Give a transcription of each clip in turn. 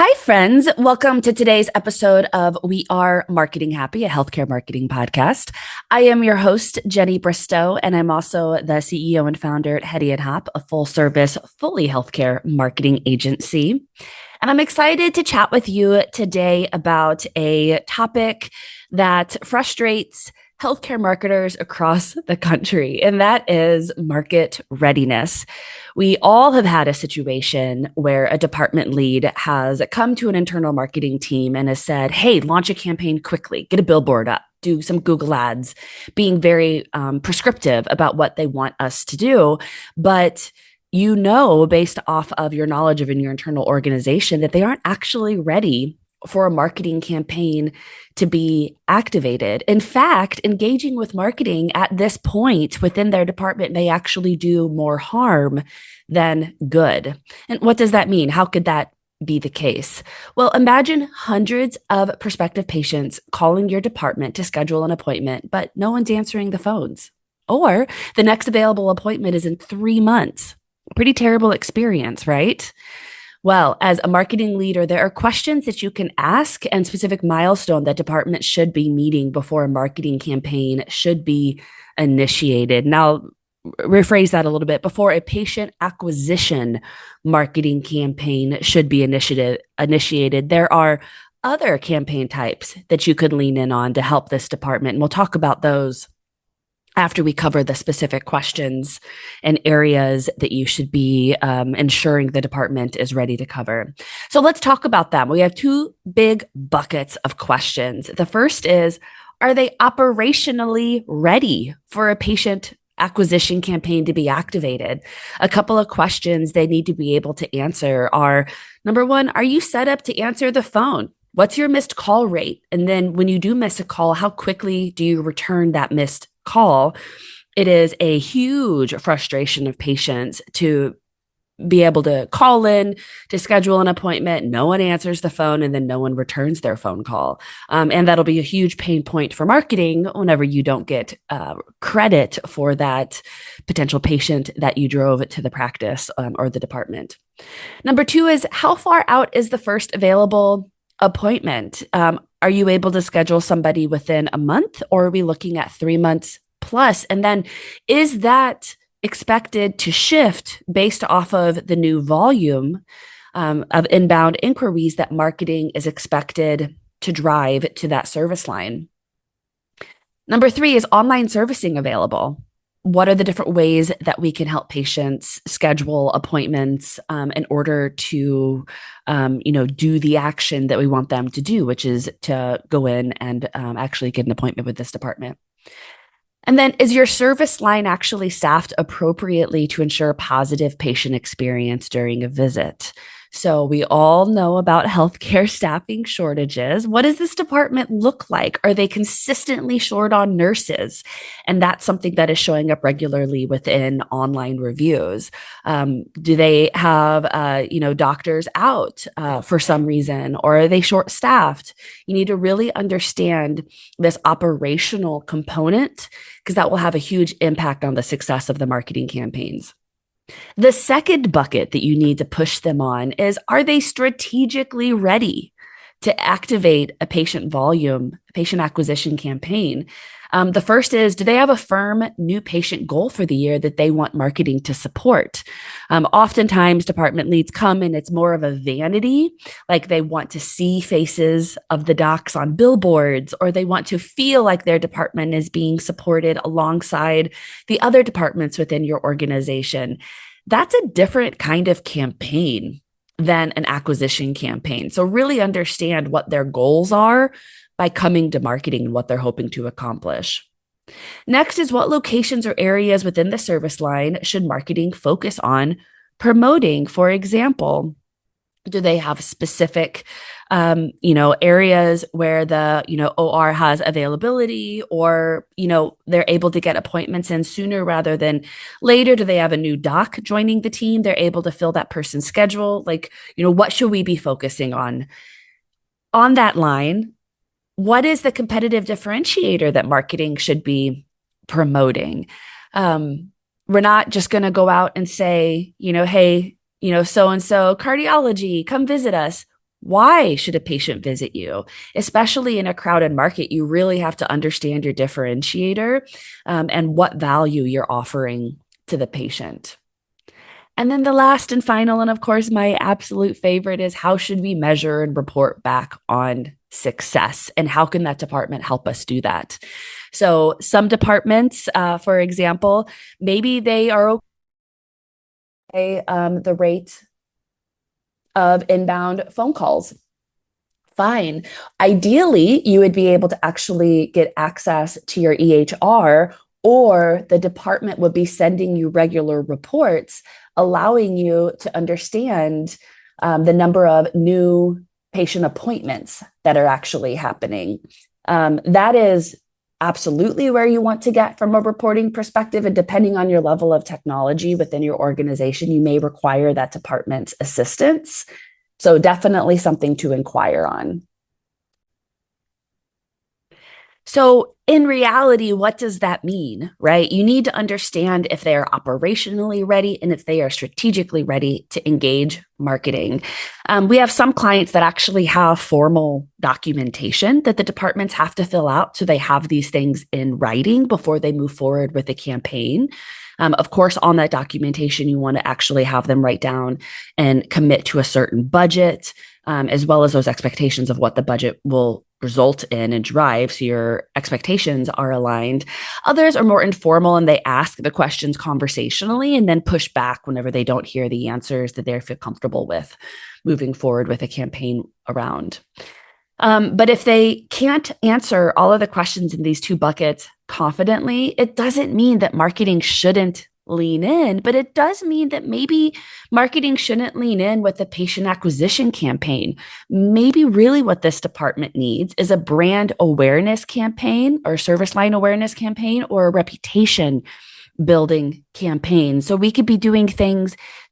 Hi, friends. Welcome to today's episode of We Are Marketing Happy, a healthcare marketing podcast. I am your host, Jenny Bristow, and I'm also the CEO and founder at Hetty and Hop, a full service, fully healthcare marketing agency. And I'm excited to chat with you today about a topic that frustrates healthcare marketers across the country, and that is market readiness. We all have had a situation where a department lead has come to an internal marketing team and has said, hey, launch a campaign quickly, get a billboard up, do some Google ads, being very prescriptive about what they want us to do. But you know, based off of your knowledge of in your internal organization, that they aren't actually ready for a marketing campaign to be activated. In fact, engaging with marketing at this point within their department may actually do more harm than good. And what does that mean? How could that be the case? Well, imagine hundreds of prospective patients calling your department to schedule an appointment, but no one's answering the phones. Or the next available appointment is in 3 months. Pretty terrible experience, right? Well, as a marketing leader, there are questions that you can ask and specific milestones that departments should be meeting before a marketing campaign should be initiated. Now, rephrase that a little bit. Before a patient acquisition marketing campaign should be initiated, there are other campaign types that you could lean in on to help this department. And we'll talk about those after we cover the specific questions and areas that you should be ensuring the department is ready to cover. So let's talk about them. We have two big buckets of questions. The first is, are they operationally ready for a patient acquisition campaign to be activated? A couple of questions they need to be able to answer are, number one, are you set up to answer the phone? What's your missed call rate? And then when you do miss a call, how quickly do you return that missed call? It is a huge frustration of patients to be able to call in to schedule an appointment. No one answers the phone, and then no one returns their phone call. And that'll be a huge pain point for marketing whenever you don't get credit for that potential patient that you drove to the practice or the department. Number two is, how far out is the first available appointment? Are you able to schedule somebody within a month, or are we looking at 3 months plus? And then is that expected to shift based off of the new volume of inbound inquiries that marketing is expected to drive to that service line? Number three, is online servicing available? What are the different ways that we can help patients schedule appointments in order to, do the action that we want them to do, which is to go in and actually get an appointment with this department? And then, is your service line actually staffed appropriately to ensure a positive patient experience during a visit? So we all know about healthcare staffing shortages. What does this department look like? Are they consistently short on nurses? And that's something that is showing up regularly within online reviews. Do they have, doctors out for some reason, or are they short staffed? You need to really understand this operational component, because that will have a huge impact on the success of the marketing campaigns. The second bucket that you need to push them on is, are they strategically ready to activate a patient acquisition campaign? The first is, do they have a firm new patient goal for the year that they want marketing to support? Oftentimes, department leads come and it's more of a vanity, like they want to see faces of the docs on billboards, or they want to feel like their department is being supported alongside the other departments within your organization. That's a different kind of campaign than an acquisition campaign. So really understand what their goals are by coming to marketing and what they're hoping to accomplish. Next is, what locations or areas within the service line should marketing focus on promoting? For example, do they have specific, areas where the, OR has availability, or, they're able to get appointments in sooner rather than later? Do they have a new doc joining the team? They're able to fill that person's schedule. What should we be focusing on? On that line, what is the competitive differentiator that marketing should be promoting? We're not just going to go out and say, hey, so-and-so cardiology, come visit us. Why should a patient visit you? Especially in a crowded market, you really have to understand your differentiator and what value you're offering to the patient. And then the last and final, and of course, my absolute favorite is how should we measure and report back on success? And how can that department help us do that? So, some departments, for example, maybe they are okay the rate of inbound phone calls. Fine. Ideally, you would be able to actually get access to your EHR, or the department would be sending you regular reports, allowing you to understand the number of new patient appointments that are actually happening. That is absolutely where you want to get from a reporting perspective. And depending on your level of technology within your organization, you may require that department's assistance. So definitely something to inquire on. So in reality, what does that mean, right? You need to understand if they are operationally ready and if they are strategically ready to engage marketing. We have some clients that actually have formal documentation that the departments have to fill out. So they have these things in writing before they move forward with a campaign. Of course, on that documentation, you want to actually have them write down and commit to a certain budget, as well as those expectations of what the budget will result in and drive. So your expectations are aligned. Others are more informal and they ask the questions conversationally and then push back whenever they don't hear the answers that they feel comfortable with moving forward with a campaign around. But if they can't answer all of the questions in these two buckets confidently, it doesn't mean that marketing shouldn't lean in, but it does mean that maybe marketing shouldn't lean in with the patient acquisition campaign. Maybe really what this department needs is a brand awareness campaign or service line awareness campaign or a reputation building campaign. So we could be doing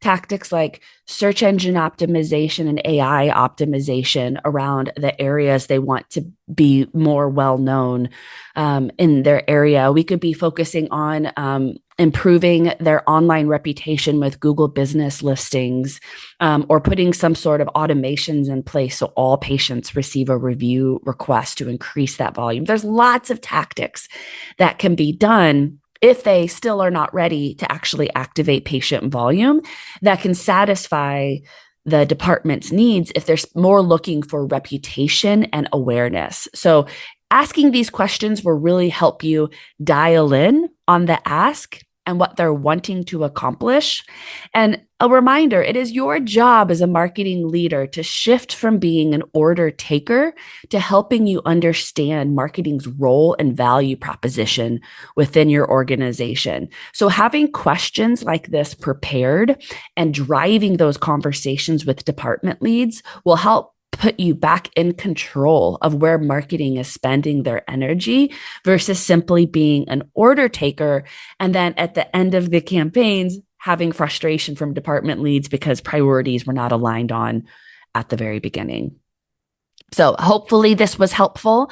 tactics like search engine optimization and AI optimization around the areas they want to be more well known in their area. We could be focusing on improving their online reputation with Google business listings, or putting some sort of automations in place so all patients receive a review request to increase that volume. There's lots of tactics that can be done if they still are not ready to actually activate patient volume that can satisfy the department's needs if they're more looking for reputation and awareness. So asking these questions will really help you dial in on the ask and what they're wanting to accomplish. And a reminder, it is your job as a marketing leader to shift from being an order taker to helping you understand marketing's role and value proposition within your organization. So having questions like this prepared and driving those conversations with department leads will help put you back in control of where marketing is spending their energy versus simply being an order taker. And then at the end of the campaigns, having frustration from department leads because priorities were not aligned on at the very beginning. So hopefully this was helpful.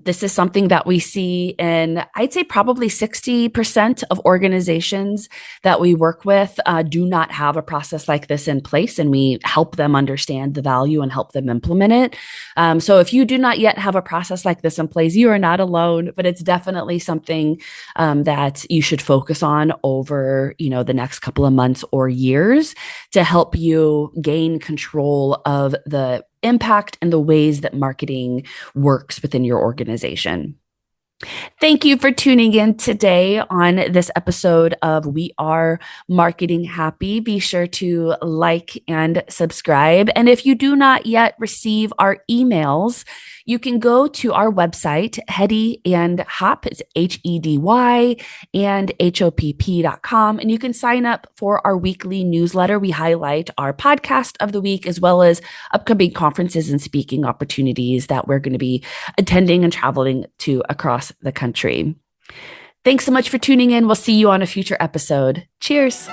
This is something that we see in, I'd say probably 60% of organizations that we work with do not have a process like this in place, and we help them understand the value and help them implement it. So if you do not yet have a process like this in place, you are not alone, but it's definitely something that you should focus on over, the next couple of months or years to help you gain control of the impact and the ways that marketing works within your organization. Thank you for tuning in today on this episode of We Are Marketing Happy. Be sure to like and subscribe. And if you do not yet receive our emails, you can go to our website, Hedy and Hop, it's HEDY and HOPP.com, and you can sign up for our weekly newsletter. We highlight our podcast of the week, as well as upcoming conferences and speaking opportunities that we're going to be attending and traveling to across the country. Thanks so much for tuning in. We'll see you on a future episode. Cheers.